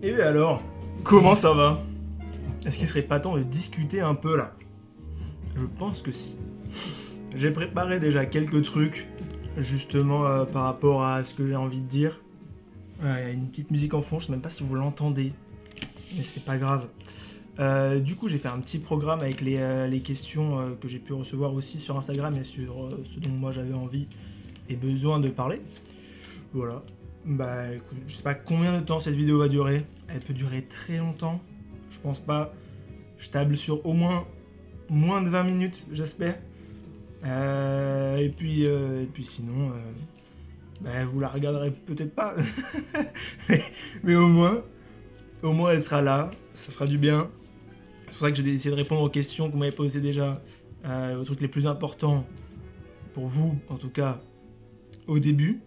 Et bien alors, comment ça va? Est-ce qu'il serait pas temps de discuter un peu là? Je pense que si. J'ai préparé déjà quelques trucs, justement par rapport à ce que j'ai envie de dire. Il y a une petite musique en fond, je sais même pas si vous l'entendez, mais c'est pas grave. Du coup, j'ai fait un petit programme avec les questions que j'ai pu recevoir aussi sur Instagram et sur ce dont moi j'avais envie et besoin de parler. Voilà. Bah écoute, je sais pas combien de temps cette vidéo va durer. Elle peut durer très longtemps. Je pense pas. Je table sur au moins de 20 minutes, j'espère. Et puis sinon, bah, vous la regarderez peut-être pas. mais au moins elle sera là. Ça fera du bien. C'est pour ça que j'ai essayé de répondre aux questions que vous m'avez posées déjà. Aux trucs les plus importants pour vous, en tout cas, au début.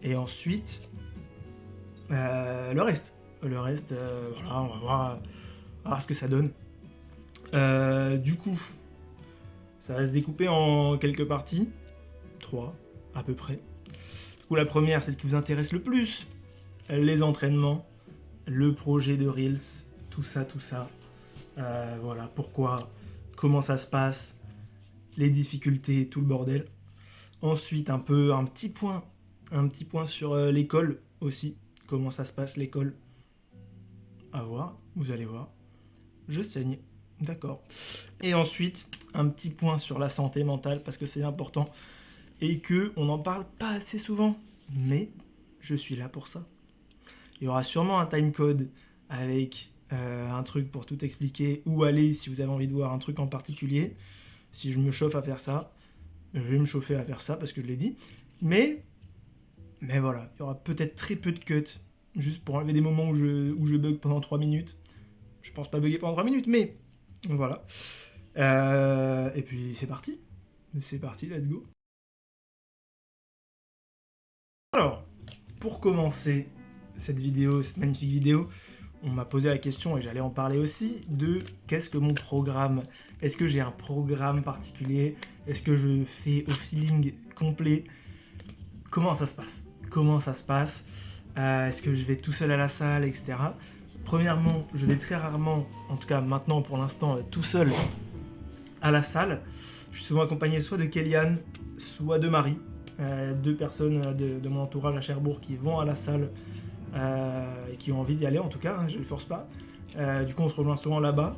Et ensuite, le reste. Voilà, on va voir ce que ça donne. Du coup, ça va se découper en quelques parties. 3, à peu près. Du coup, la première, celle qui vous intéresse le plus. Les entraînements, le projet de Reels, tout ça. Voilà, pourquoi, comment ça se passe, les difficultés, tout le bordel. Ensuite, un petit point sur l'école aussi. Comment ça se passe l'école? À voir, vous allez voir. Je saigne, d'accord. Et ensuite, un petit point sur la santé mentale parce que c'est important et que on n'en parle pas assez souvent. Mais je suis là pour ça. Il y aura sûrement un timecode avec un truc pour tout expliquer, où aller si vous avez envie de voir un truc en particulier. Si je me chauffe à faire ça, je vais me chauffer à faire ça parce que je l'ai dit. Mais voilà, il y aura peut-être très peu de cuts, juste pour enlever des moments où je bug pendant 3 minutes. Je pense pas bugger pendant 3 minutes, mais voilà. Et puis c'est parti, let's go. Alors, pour commencer cette magnifique vidéo, on m'a posé la question, et j'allais en parler aussi, de qu'est-ce que mon programme? Est-ce que j'ai un programme particulier? Est-ce que je fais au feeling complet? Comment ça se passe? Est-ce que je vais tout seul à la salle, etc. Premièrement, je vais très rarement, en tout cas maintenant pour l'instant, tout seul à la salle. Je suis souvent accompagné soit de Kéliane, soit de Marie, 2 personnes de mon entourage à Cherbourg qui vont à la salle et qui ont envie d'y aller en tout cas, hein, je ne les force pas. Du coup on se rejoint souvent là-bas,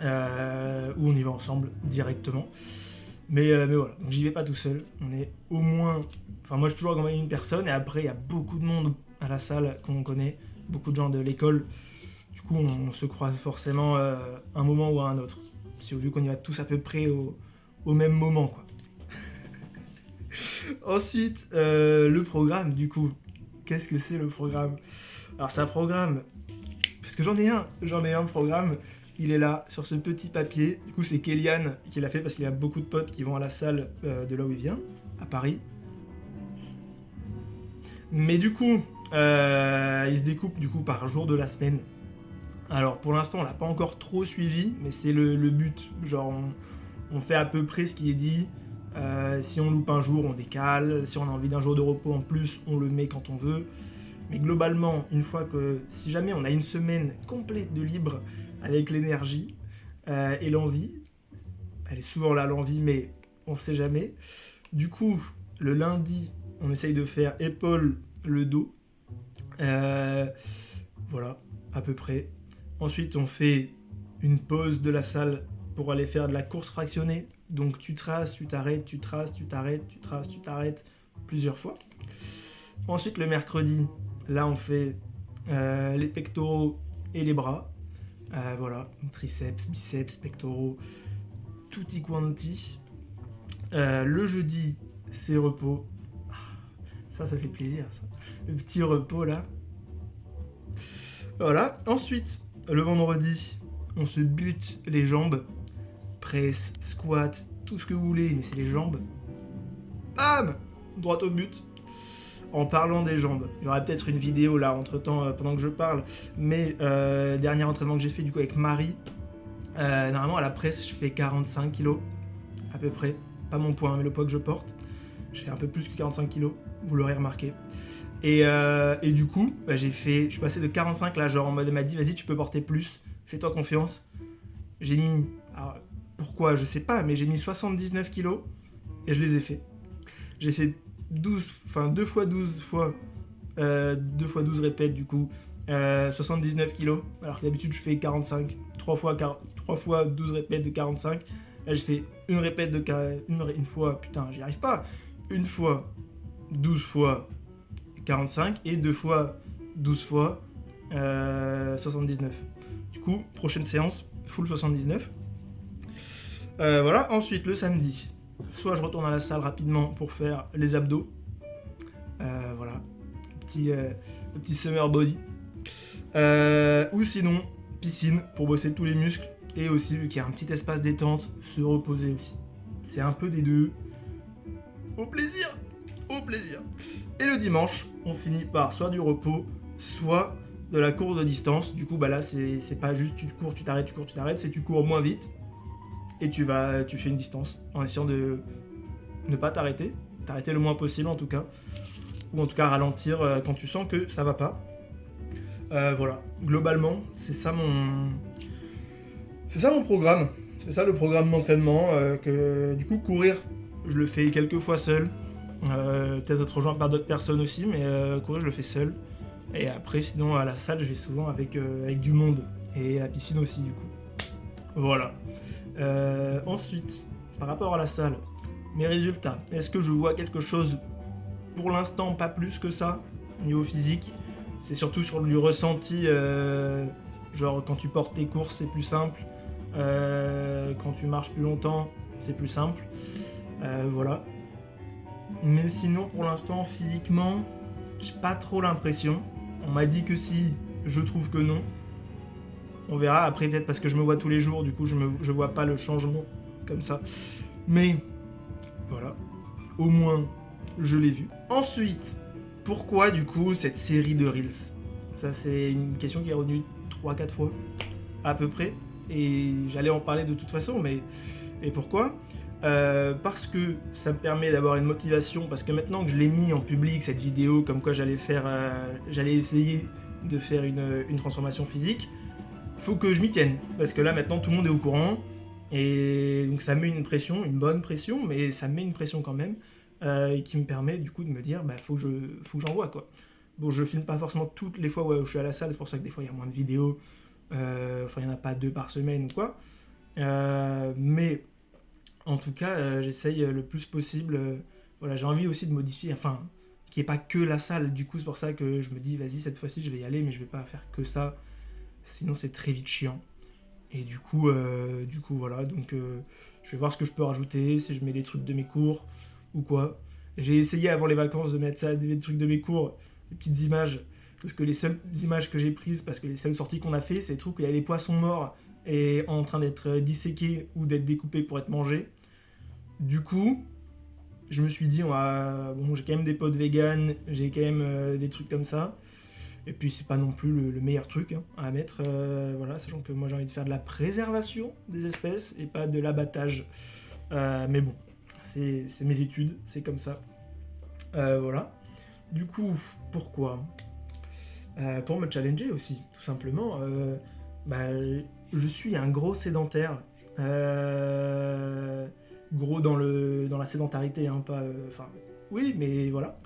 où on y va ensemble directement. Mais voilà, donc j'y vais pas tout seul, on est au moins... Enfin moi je suis toujours accompagné d'une personne et après il y a beaucoup de monde à la salle qu'on connaît, beaucoup de gens de l'école. Du coup on se croise forcément un moment ou à un autre. Si vu qu'on y va tous à peu près au même moment quoi. Ensuite, le programme du coup. Qu'est-ce que c'est le programme? Alors c'est un programme, parce que j'en ai un programme, il est là, sur ce petit papier. Du coup c'est Kéliane qui l'a fait parce qu'il y a beaucoup de potes qui vont à la salle de là où il vient, à Paris. Mais du coup, il se découpe du coup par jour de la semaine. Alors pour l'instant on l'a pas encore trop suivi, mais c'est le but. Genre on fait à peu près ce qui est dit. Si on loupe un jour, on décale. Si on a envie d'un jour de repos en plus, on le met quand on veut. Mais globalement, une fois que, si jamais on a une semaine complète de libre avec l'énergie et l'envie, elle est souvent là l'envie, mais on sait jamais. Du coup, le lundi, on essaye de faire épaule, le dos. Voilà, à peu près. Ensuite, on fait une pause de la salle pour aller faire de la course fractionnée. Donc tu traces, tu t'arrêtes, tu traces, tu t'arrêtes, tu traces, tu t'arrêtes plusieurs fois. Ensuite le mercredi, là on fait les pectoraux et les bras. Voilà, triceps, biceps, pectoraux, tutti quanti. Le jeudi, c'est repos. Ça fait plaisir ça. Le petit repos là. Voilà, ensuite, le vendredi, on se bute les jambes. Presse, squat, tout ce que vous voulez, mais c'est les jambes. Bam! Droit au but. En parlant des jambes, il y aura peut-être une vidéo là entre temps pendant que je parle, mais dernier entraînement que j'ai fait du coup avec Marie, normalement à la presse je fais 45 kg à peu près, pas mon poids mais le poids que je porte. Je fais un peu plus que 45 kilos, vous l'aurez remarqué. Et du coup, bah, je suis passé de 45 là, genre en mode elle m'a dit vas-y tu peux porter plus, fais-toi confiance. J'ai mis, alors, pourquoi je sais pas, mais j'ai mis 79 kilos et je les ai fait. J'ai fait 2 fois 12 répètes du coup, 79 kilos, alors que d'habitude je fais 45, 3 fois 12 répètes de 45. Là je fais une répète de une fois, putain j'y arrive pas, une fois 12 fois 45 et 2 fois 12 fois 79. Du coup, prochaine séance, full 79. Voilà, ensuite le samedi, soit je retourne à la salle rapidement pour faire les abdos. Voilà, petit summer body. Ou sinon, piscine pour bosser tous les muscles. Et aussi, vu qu'il y a un petit espace détente, se reposer aussi. C'est un peu des deux. Au plaisir. Et le dimanche, on finit par soit du repos, soit de la course de distance. Du coup, bah là, c'est pas juste tu cours, tu t'arrêtes, c'est tu cours moins vite. Et tu fais une distance en essayant de ne pas t'arrêter le moins possible en tout cas, ou en tout cas ralentir quand tu sens que ça va pas. Voilà, globalement, c'est ça mon programme. C'est ça le programme d'entraînement. Que du coup, courir, je le fais quelques fois seul. Peut-être être rejoint par d'autres personnes aussi, mais courir, je le fais seul. Et après, sinon, à la salle, je vais souvent avec du monde. Et à la piscine aussi, du coup. Voilà. Ensuite, par rapport à la salle, mes résultats. Est-ce que je vois quelque chose? Pour l'instant, pas plus que ça, niveau physique. C'est surtout sur du ressenti, genre quand tu portes tes courses, c'est plus simple. Quand tu marches plus longtemps, c'est plus simple. Voilà. Mais sinon, pour l'instant, physiquement, j'ai pas trop l'impression. On m'a dit que si, je trouve que non. On verra, après peut-être parce que je me vois tous les jours, du coup je vois pas le changement comme ça. Mais voilà, au moins je l'ai vu. Ensuite, pourquoi du coup cette série de Reels? Ça c'est une question qui est revenue 3-4 fois à peu près. Et j'allais en parler de toute façon, mais et pourquoi? Parce que ça me permet d'avoir une motivation, parce que maintenant que je l'ai mis en public cette vidéo, comme quoi j'allais essayer de faire une transformation physique, faut que je m'y tienne, parce que là maintenant tout le monde est au courant, et donc ça met une pression, une bonne pression, mais ça met une pression quand même, qui me permet du coup de me dire, bah faut que j'envoie quoi. Bon, je filme pas forcément toutes les fois où je suis à la salle, c'est pour ça que des fois il y a moins de vidéos, enfin il n'y en a pas 2 par semaine ou quoi, mais en tout cas j'essaye le plus possible, voilà, j'ai envie aussi de modifier, enfin, qu'il n'y ait pas que la salle, du coup c'est pour ça que je me dis, vas-y cette fois-ci je vais y aller, mais je vais pas faire que ça, sinon c'est très vite chiant. Et du coup voilà, donc je vais voir ce que je peux rajouter, si je mets des trucs de mes cours ou quoi. J'ai essayé avant les vacances de mettre ça, des trucs de mes cours, des petites images, parce que les seules images que j'ai prises, parce que les seules sorties qu'on a fait, c'est des trucs où il y a des poissons morts et en train d'être disséqués ou d'être découpés pour être mangés. Du coup, je me suis dit, bon, j'ai quand même des potes vegan, j'ai quand même des trucs comme ça. Et puis c'est pas non plus le meilleur truc à mettre, voilà, sachant que moi j'ai envie de faire de la préservation des espèces et pas de l'abattage. Mais bon, c'est mes études, c'est comme ça. Voilà. Du coup, pourquoi? Pour me challenger aussi, tout simplement. Je suis un gros sédentaire. Gros dans la sédentarité, pas... oui, mais voilà.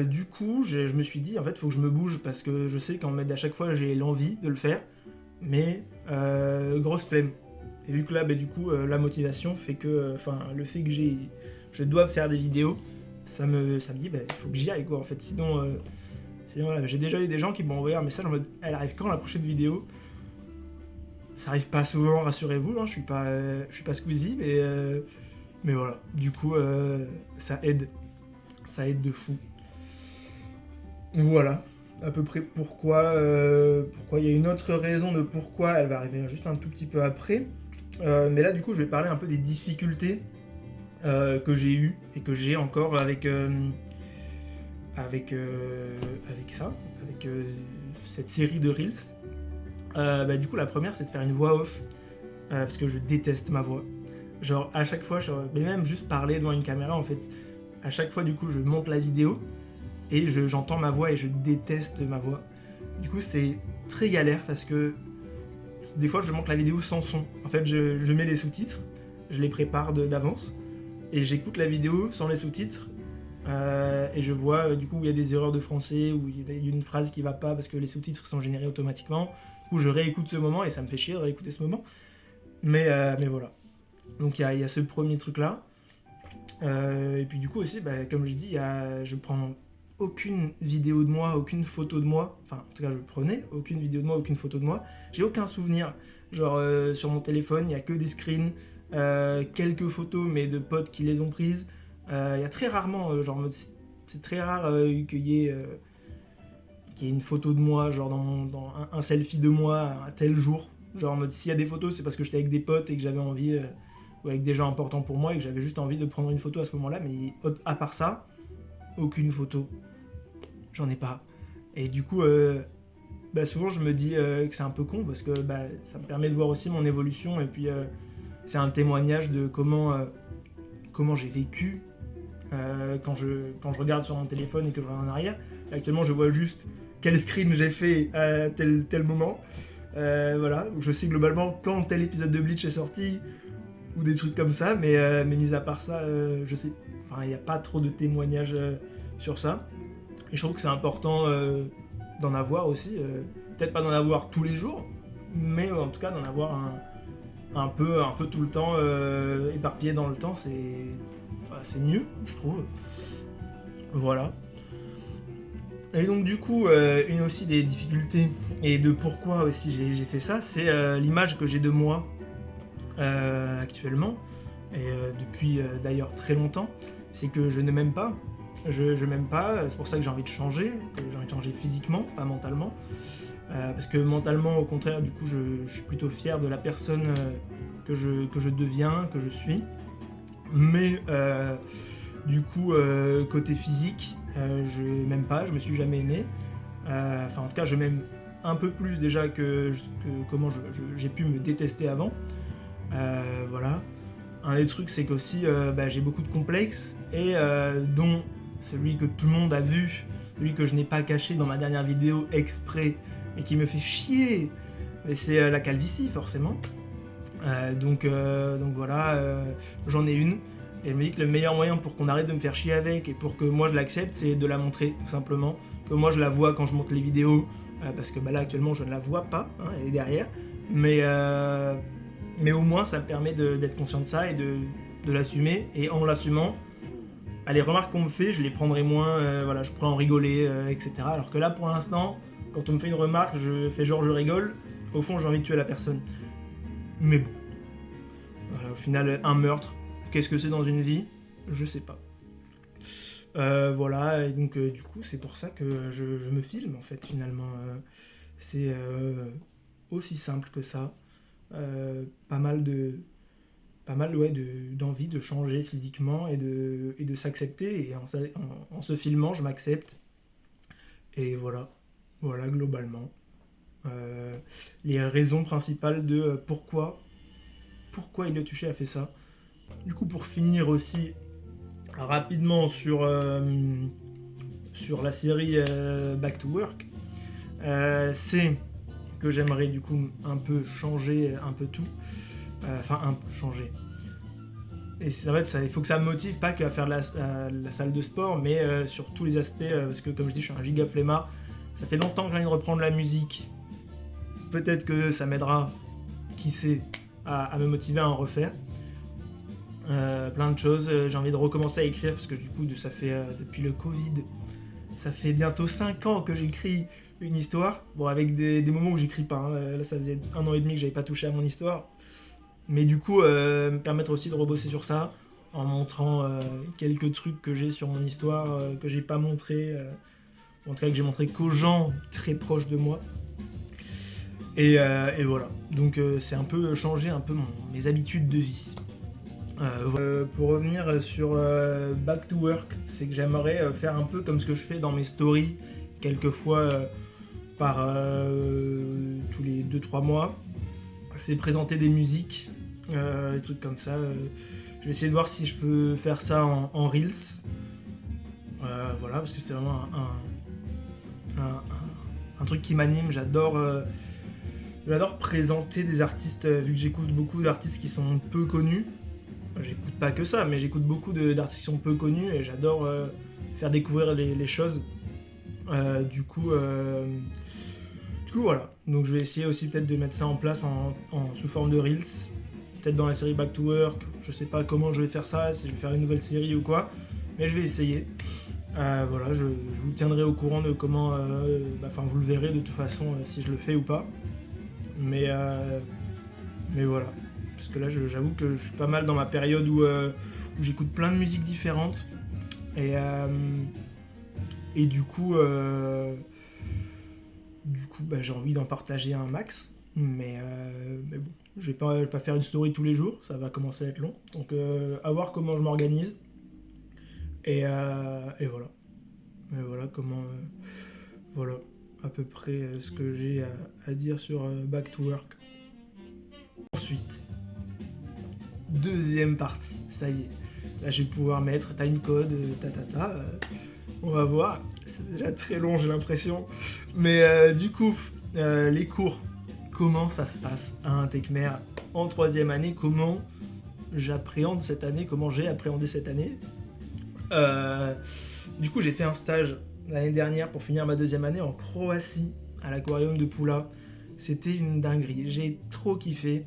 Du coup, je me suis dit, en fait, faut que je me bouge parce que je sais qu'en mode à chaque fois, j'ai l'envie de le faire, mais grosse flemme. Et vu que là, du coup, la motivation fait que, le fait que je dois faire des vidéos, ça me dit, il faut que j'y aille, quoi, en fait. Sinon voilà, j'ai déjà eu des gens qui m'ont envoyé un message en mode, elle arrive quand la prochaine vidéo? Ça arrive pas souvent, rassurez-vous, je suis pas Squeezie, mais voilà. Du coup, ça aide de fou. Voilà, à peu près pourquoi il y a une autre raison de pourquoi, elle va arriver juste un tout petit peu après. Mais là, du coup, je vais parler un peu des difficultés que j'ai eues et que j'ai encore avec cette série de Reels. Du coup, la première, c'est de faire une voix off, parce que je déteste ma voix. Genre, à chaque fois, mais même juste parler devant une caméra, en fait, à chaque fois du coup je monte la vidéo et j'entends ma voix et je déteste ma voix. Du coup c'est très galère parce que des fois je monte la vidéo sans son. En fait je mets les sous-titres, je les prépare d'avance et j'écoute la vidéo sans les sous-titres. Et je vois du coup où il y a des erreurs de français, où il y a une phrase qui va pas parce que les sous-titres sont générés automatiquement. Du coup je réécoute ce moment et ça me fait chier de réécouter ce moment. Mais voilà. Donc il y a ce premier truc là. Et puis du coup aussi, comme je dis, je prends aucune vidéo de moi, aucune photo de moi. Enfin en tout cas je prenais aucune vidéo de moi, aucune photo de moi. J'ai aucun souvenir. Genre sur mon téléphone il n'y a que des screens, quelques photos mais de potes qui les ont prises. Il y a très rarement, c'est très rare qu'il y ait une photo de moi, genre dans un selfie de moi à tel jour. Genre en mode, s'il y a des photos, c'est parce que j'étais avec des potes et que j'avais envie, ou avec des gens importants pour moi et que j'avais juste envie de prendre une photo à ce moment-là. Mais à part ça, aucune photo. J'en ai pas. Et du coup, souvent je me dis que c'est un peu con parce que ça me permet de voir aussi mon évolution et puis c'est un témoignage de comment j'ai vécu. Quand je regarde sur mon téléphone et que je regarde en arrière, actuellement je vois juste quel screen j'ai fait à tel moment. Voilà, donc je sais globalement quand tel épisode de Bleach est sorti ou des trucs comme ça, mais mis à part ça, je sais. Enfin, il n'y a pas trop de témoignages sur ça. Et je trouve que c'est important d'en avoir aussi. Peut-être pas d'en avoir tous les jours, mais en tout cas d'en avoir un peu tout le temps, éparpillé dans le temps, c'est mieux, je trouve. Voilà. Et donc du coup, une aussi des difficultés et de pourquoi aussi j'ai fait ça, c'est l'image que j'ai de moi actuellement, et depuis d'ailleurs très longtemps, c'est que je ne m'aime pas. Je m'aime pas, c'est pour ça que j'ai envie de changer, physiquement, pas mentalement. Parce que mentalement, au contraire, du coup, je suis plutôt fier de la personne que je deviens, que je suis. Mais du coup, côté physique, je m'aime pas, je me suis jamais aimé. Enfin, en tout cas, je m'aime un peu plus déjà que comment j'ai pu me détester avant. Voilà. Un des trucs, c'est qu'aussi, j'ai beaucoup de complexes, et dont celui que tout le monde a vu, celui que je n'ai pas caché dans ma dernière vidéo exprès, et qui me fait chier, mais c'est la calvitie, forcément. Donc voilà, j'en ai une. Et je me dis que le meilleur moyen pour qu'on arrête de me faire chier avec et pour que moi je l'accepte, c'est de la montrer, tout simplement. Que moi je la vois quand je monte les vidéos, parce que là actuellement je ne la vois pas, hein, elle est derrière. Mais au moins ça me permet d'être conscient de ça et de l'assumer. Et en l'assumant, les remarques qu'on me fait, je les prendrai moins, voilà, je pourrais en rigoler, etc. Alors que là pour l'instant, quand on me fait une remarque, je fais genre je rigole, au fond j'ai envie de tuer la personne. Mais bon, voilà, au final, un meurtre, qu'est-ce que c'est dans une vie ? Je sais pas. Voilà, et donc du coup, c'est pour ça que je me filme, en fait, finalement. C'est aussi simple que ça. Pas mal d'envie de changer physiquement et de s'accepter. Et en se filmant, je m'accepte. Et voilà, globalement. Les raisons principales de pourquoi Elliot Tuché a fait ça. Du coup, pour finir aussi rapidement sur la série Back to Work, c'est que j'aimerais du coup un peu changer un peu tout. Enfin, un peu changer. Et c'est, en fait, il faut que ça me motive, pas qu'à faire la salle de sport, mais sur tous les aspects, parce que comme je dis, je suis un giga flemmard. Ça fait longtemps que j'ai envie de reprendre la musique. Peut-être que ça m'aidera, qui sait, à me motiver à en refaire. Plein de choses. J'ai envie de recommencer à écrire parce que du coup, ça fait depuis le Covid, ça fait bientôt 5 ans que j'écris une histoire. Bon, avec des moments où j'écris pas. Hein. Là, ça faisait 1 an et demi que j'avais pas touché à mon histoire. Mais du coup, me permettre aussi de rebosser sur ça en montrant quelques trucs que j'ai sur mon histoire que j'ai pas montré. En tout cas, que j'ai montré qu'aux gens très proches de moi. Et voilà. Donc, c'est un peu changer un peu mes habitudes de vie. Pour revenir sur Back to Work, c'est que j'aimerais faire un peu comme ce que je fais dans mes stories, quelquefois par tous les 2-3 mois. C'est présenter des musiques, des trucs comme ça. Je vais essayer de voir si je peux faire ça en Reels. Voilà, parce que c'est vraiment un truc qui m'anime. J'adore présenter des artistes, vu que j'écoute beaucoup d'artistes qui sont peu connus. J'écoute pas que ça, mais j'écoute beaucoup d'artistes qui sont peu connus et j'adore faire découvrir les choses. Du coup, voilà. Donc je vais essayer aussi peut-être de mettre ça en place sous forme de Reels. Peut-être dans la série Back to Work. Je sais pas comment je vais faire ça, si je vais faire une nouvelle série ou quoi. Mais je vais essayer. Voilà, je vous tiendrai au courant de comment... vous le verrez de toute façon si je le fais ou pas. Mais voilà. Parce que là, j'avoue que je suis pas mal dans ma période où j'écoute plein de musiques différentes. Et du coup, j'ai envie d'en partager un max. Mais bon, je vais pas faire une story tous les jours. Ça va commencer à être long. Donc, à voir comment je m'organise. Et voilà. Et voilà comment... voilà à peu près ce que j'ai à dire sur Back to Work. Ensuite, deuxième partie, ça y est. Là, je vais pouvoir mettre timecode, on va voir. C'est déjà très long, j'ai l'impression. Mais du coup, les cours, comment ça se passe à un Techmer en troisième année? Comment j'appréhende cette année? Comment j'ai appréhendé cette année? Du coup, j'ai fait un stage l'année dernière pour finir ma deuxième année en Croatie, à l'aquarium de Pula. C'était une dinguerie, j'ai trop kiffé.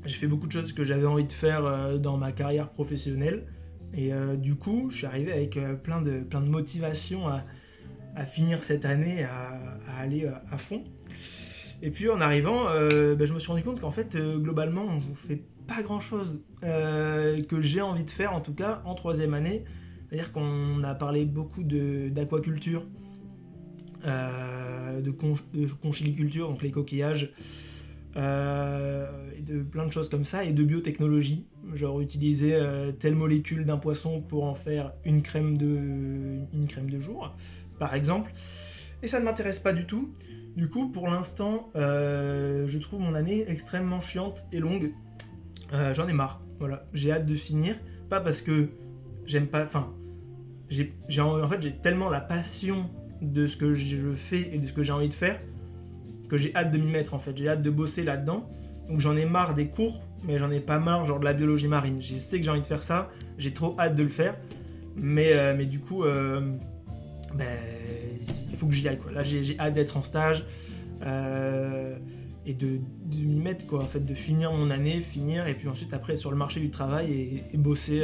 J'ai fait beaucoup de choses que j'avais envie de faire dans ma carrière professionnelle. Et du coup, je suis arrivé avec plein de motivation à finir cette année, à aller à fond. Et puis en arrivant, je me suis rendu compte qu'en fait, globalement, on ne fait pas grand-chose que j'ai envie de faire, en tout cas en troisième année. C'est-à-dire qu'on a parlé beaucoup d'aquaculture, de conchiliculture, donc les coquillages, et de plein de choses comme ça, et de biotechnologie, genre utiliser telle molécule d'un poisson pour en faire une crème de jour, par exemple. Et ça ne m'intéresse pas du tout. Du coup, pour l'instant, je trouve mon année extrêmement chiante et longue. J'en ai marre, voilà. J'ai hâte de finir, pas parce que j'aime pas... Enfin, en fait, j'ai tellement la passion de ce que je fais et de ce que j'ai envie de faire que j'ai hâte de m'y mettre, en fait. J'ai hâte de bosser là-dedans. Donc j'en ai marre des cours, mais j'en ai pas marre genre de la biologie marine. Je sais que j'ai envie de faire ça, j'ai trop hâte de le faire. Mais du coup, il faut que j'y aille, quoi. Là, j'ai hâte d'être en stage et de m'y mettre, quoi. En fait, de finir mon année, et puis ensuite, après, sur le marché du travail et bosser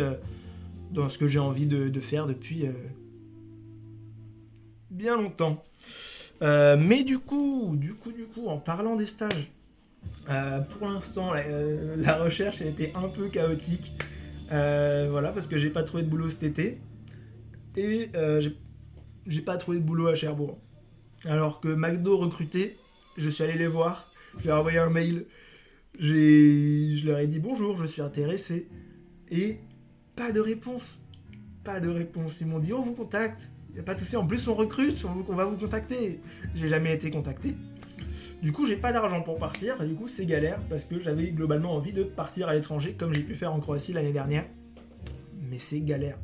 dans ce que j'ai envie de faire depuis bien longtemps. Mais du coup, en parlant des stages, pour l'instant, la recherche a été un peu chaotique. Voilà, parce que j'ai pas trouvé de boulot cet été. Et j'ai pas trouvé de boulot à Cherbourg. Alors que McDo recrutait, je suis allé les voir, je leur ai envoyé un mail, je leur ai dit bonjour, je suis intéressé. Et pas de réponse. Ils m'ont dit on vous contacte. Y a pas de souci, en plus on recrute, on va vous contacter. J'ai jamais été contacté. Du coup, j'ai pas d'argent pour partir, du coup c'est galère parce que j'avais globalement envie de partir à l'étranger comme j'ai pu faire en Croatie l'année dernière. Mais c'est galère.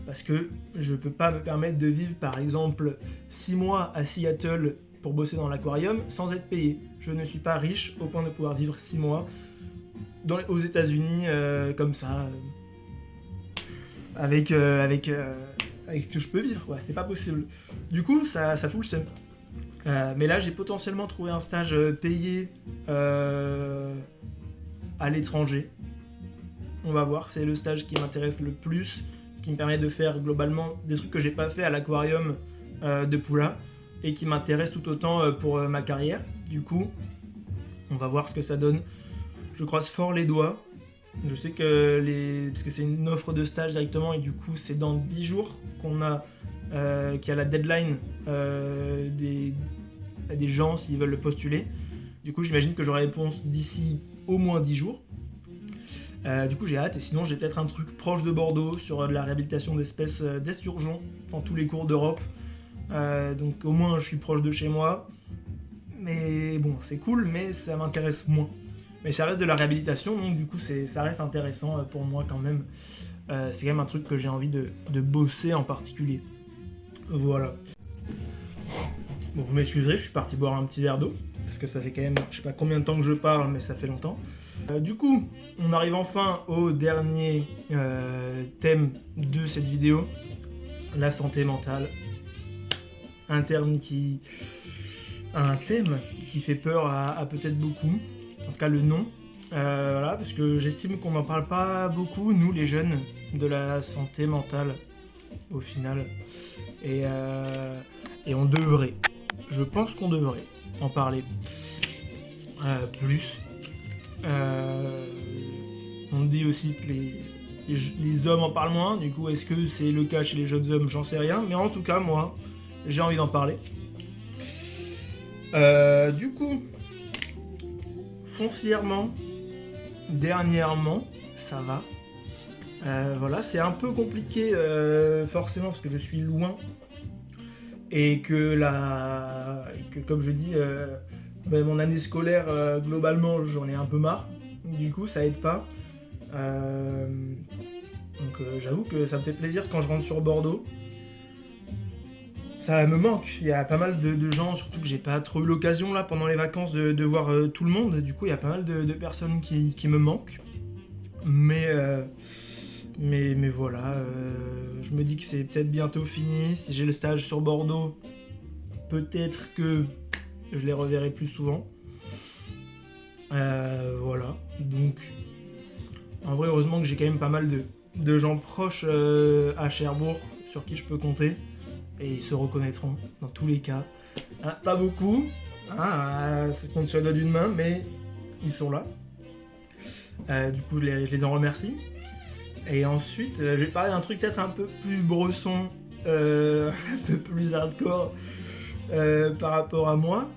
Parce que je peux pas me permettre de vivre par exemple 6 mois à Seattle pour bosser dans l'aquarium sans être payé. Je ne suis pas riche au point de pouvoir vivre 6 mois aux États-Unis comme ça, avec ce que je peux vivre, ouais, c'est pas possible. Du coup, ça fout le seum. Mais là, j'ai potentiellement trouvé un stage payé à l'étranger. On va voir, c'est le stage qui m'intéresse le plus, qui me permet de faire globalement des trucs que j'ai pas fait à l'aquarium de Pula et qui m'intéresse tout autant pour ma carrière. Du coup, on va voir ce que ça donne. Je croise fort les doigts. Je sais que parce que c'est une offre de stage directement et du coup c'est dans 10 jours qu'il y a la deadline des gens s'ils veulent le postuler. Du coup j'imagine que j'aurai réponse d'ici au moins 10 jours. Du coup j'ai hâte et sinon j'ai peut-être un truc proche de Bordeaux sur de la réhabilitation d'espèces d'esturgeons dans tous les cours d'Europe. Donc au moins je suis proche de chez moi. Mais bon c'est cool mais ça m'intéresse moins. Mais ça reste de la réhabilitation, donc du coup ça reste intéressant pour moi quand même. c'est quand même un truc que j'ai envie de bosser en particulier. Voilà. Bon, vous m'excuserez, je suis parti boire un petit verre d'eau, parce que ça fait quand même, je sais pas combien de temps que je parle, mais ça fait longtemps. Du coup, on arrive enfin au dernier thème de cette vidéo, la santé mentale. Un thème qui fait peur à peut-être beaucoup, en tout cas le nom. Voilà, parce que j'estime qu'on n'en parle pas beaucoup, nous les jeunes, de la santé mentale, au final. Et on devrait. Je pense qu'on devrait en parler plus. On dit aussi que les hommes en parlent moins, du coup est-ce que c'est le cas chez les jeunes hommes, j'en sais rien, mais en tout cas moi j'ai envie d'en parler. Du coup, foncièrement, dernièrement, ça va. Voilà, c'est un peu compliqué forcément parce que je suis loin et que comme je dis, mon année scolaire globalement j'en ai un peu marre. Du coup, ça aide pas. Donc j'avoue que ça me fait plaisir quand je rentre sur Bordeaux. Ça me manque, il y a pas mal de gens, surtout que j'ai pas trop eu l'occasion là pendant les vacances de voir tout le monde, du coup il y a pas mal de personnes qui me manquent. Mais voilà, je me dis que c'est peut-être bientôt fini, si j'ai le stage sur Bordeaux, peut-être que je les reverrai plus souvent. Voilà, donc en vrai heureusement que j'ai quand même pas mal de gens proches à Cherbourg sur qui je peux compter. Et ils se reconnaîtront dans tous les cas. Hein, pas beaucoup, ça compte sur le doigt d'une main, mais ils sont là. Du coup, je les en remercie. Et ensuite, je vais parler d'un truc peut-être un peu plus bresson, un peu plus hardcore par rapport à moi.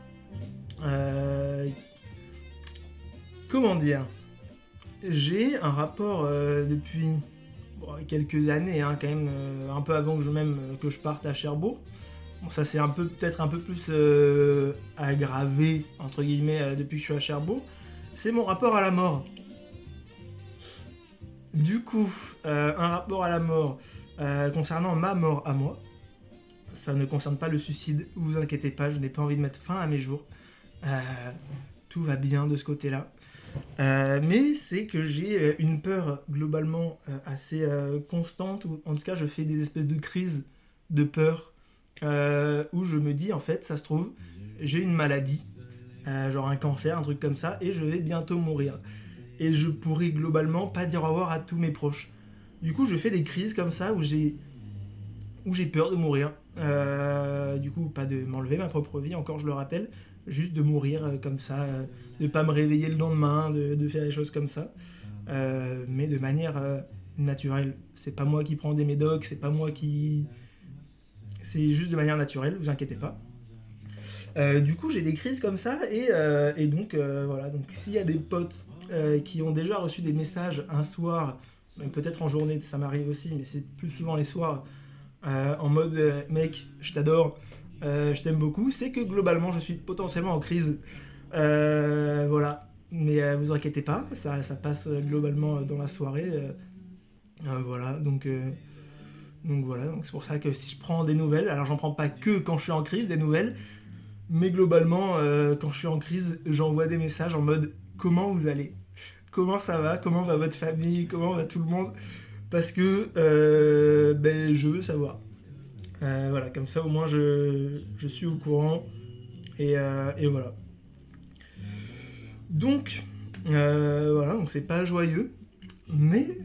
Comment dire ? J'ai un rapport depuis quelques années, quand même, un peu avant que je parte à Cherbourg. Bon, ça s'est peut-être un peu plus aggravé, entre guillemets, depuis que je suis à Cherbourg. C'est mon rapport à la mort. Du coup, un rapport à la mort concernant ma mort à moi. Ça ne concerne pas le suicide, vous inquiétez pas, je n'ai pas envie de mettre fin à mes jours. Tout va bien de ce côté-là. Mais c'est que j'ai une peur globalement assez constante, ou en tout cas je fais des espèces de crises de peur où je me dis en fait ça se trouve j'ai une maladie, genre un cancer, un truc comme ça, et je vais bientôt mourir. Et je pourrais globalement pas dire au revoir à tous mes proches. Du coup je fais des crises comme ça où j'ai peur de mourir. Du coup pas de m'enlever ma propre vie, encore je le rappelle, juste de mourir comme ça, de pas me réveiller le lendemain, de faire des choses comme ça, mais de manière naturelle. C'est pas moi qui prends des médocs, c'est pas moi qui... C'est juste de manière naturelle, vous inquiétez pas. Du coup, j'ai des crises comme ça, et donc, voilà. Donc, s'il y a des potes qui ont déjà reçu des messages un soir, même peut-être en journée, ça m'arrive aussi, mais c'est plus souvent les soirs, en mode mec, je t'adore, je t'aime beaucoup, c'est que globalement je suis potentiellement en crise. Voilà. Mais vous inquiétez pas, ça passe globalement dans la soirée. Voilà, donc voilà, donc c'est pour ça que si je prends des nouvelles, alors j'en prends pas que quand je suis en crise des nouvelles, mais globalement quand je suis en crise, j'envoie des messages en mode comment vous allez, comment ça va, comment va votre famille, comment va tout le monde, parce que je veux savoir. Voilà, comme ça au moins je suis au courant, et voilà. Donc voilà, donc c'est pas joyeux, mais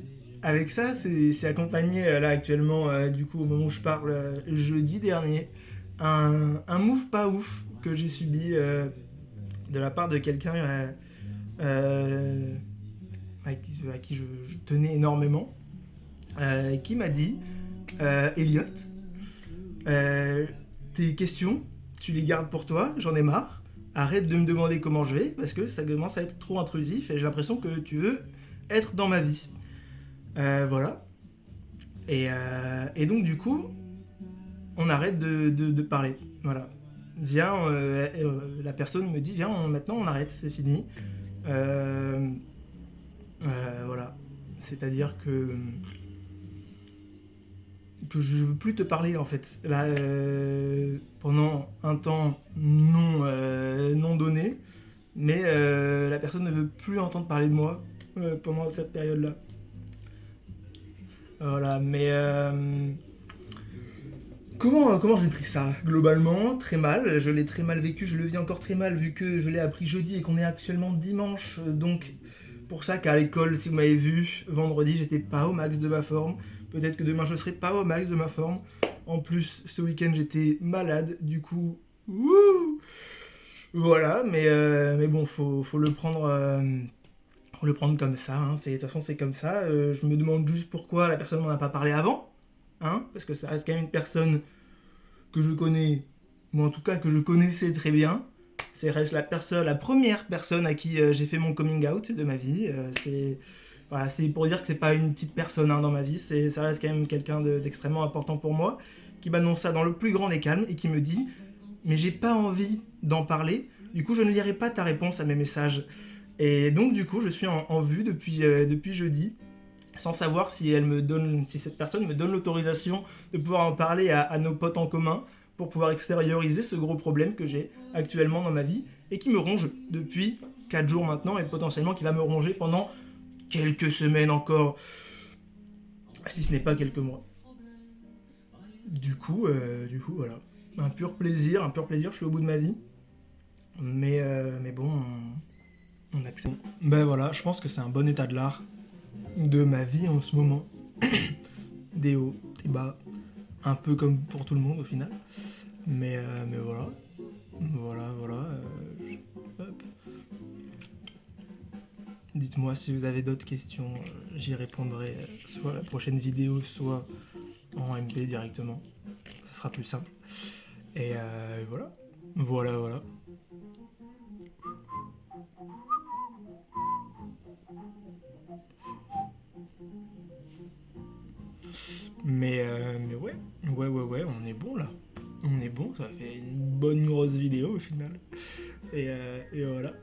avec ça c'est accompagné là actuellement, du coup au moment où je parle, jeudi dernier, un move pas ouf que j'ai subi de la part de quelqu'un à qui je tenais énormément, qui m'a dit Elliot, tes questions, tu les gardes pour toi, j'en ai marre. Arrête de me demander comment je vais, parce que ça commence à être trop intrusif et j'ai l'impression que tu veux être dans ma vie. Voilà. Et donc du coup, on arrête de parler. Voilà. Viens, la personne me dit, viens, maintenant on arrête, c'est fini. Voilà. C'est-à-dire que que je veux plus te parler en fait. Là, pendant un temps non donné, mais la personne ne veut plus entendre parler de moi pendant cette période-là. Voilà, mais comment j'ai pris ça? Globalement, très mal. Je l'ai très mal vécu, je le vis encore très mal vu que je l'ai appris jeudi et qu'on est actuellement dimanche. Donc, pour ça qu'à l'école, si vous m'avez vu, vendredi, j'étais pas au max de ma forme. Peut-être que demain, je serai pas au max de ma forme. En plus, ce week-end, j'étais malade. Du coup, wouh, voilà. Mais bon, faut le prendre. Faut le prendre comme ça. Hein. De toute façon, c'est comme ça. Je me demande juste pourquoi la personne m'en a pas parlé avant. Hein, parce que ça reste quand même une personne que je connais, ou en tout cas que je connaissais très bien. C'est reste la première personne à qui j'ai fait mon coming out de ma vie. C'est pour dire que c'est pas une petite personne hein, dans ma vie, ça reste quand même quelqu'un d'extrêmement important pour moi, qui m'annonce ça dans le plus grand des calmes et qui me dit mais j'ai pas envie d'en parler, du coup je ne lirai pas ta réponse à mes messages. Et donc du coup je suis en vue depuis jeudi, sans savoir si cette personne me donne l'autorisation de pouvoir en parler à nos potes en commun pour pouvoir extérioriser ce gros problème que j'ai actuellement dans ma vie et qui me ronge depuis 4 jours maintenant et potentiellement qui va me ronger pendant quelques semaines encore, si ce n'est pas quelques mois. Du coup, voilà. Un pur plaisir, je suis au bout de ma vie. Mais bon, on accepte. Ben voilà, je pense que c'est un bon état de l'art de ma vie en ce moment. Des hauts, des bas, un peu comme pour tout le monde au final. Mais voilà. Voilà. Hop. Dites-moi si vous avez d'autres questions, j'y répondrai soit à la prochaine vidéo, soit en MP directement. Ça sera plus simple. Et voilà. Voilà. Mais ouais, on est bon là. On est bon, ça fait une bonne grosse vidéo au final. Et voilà.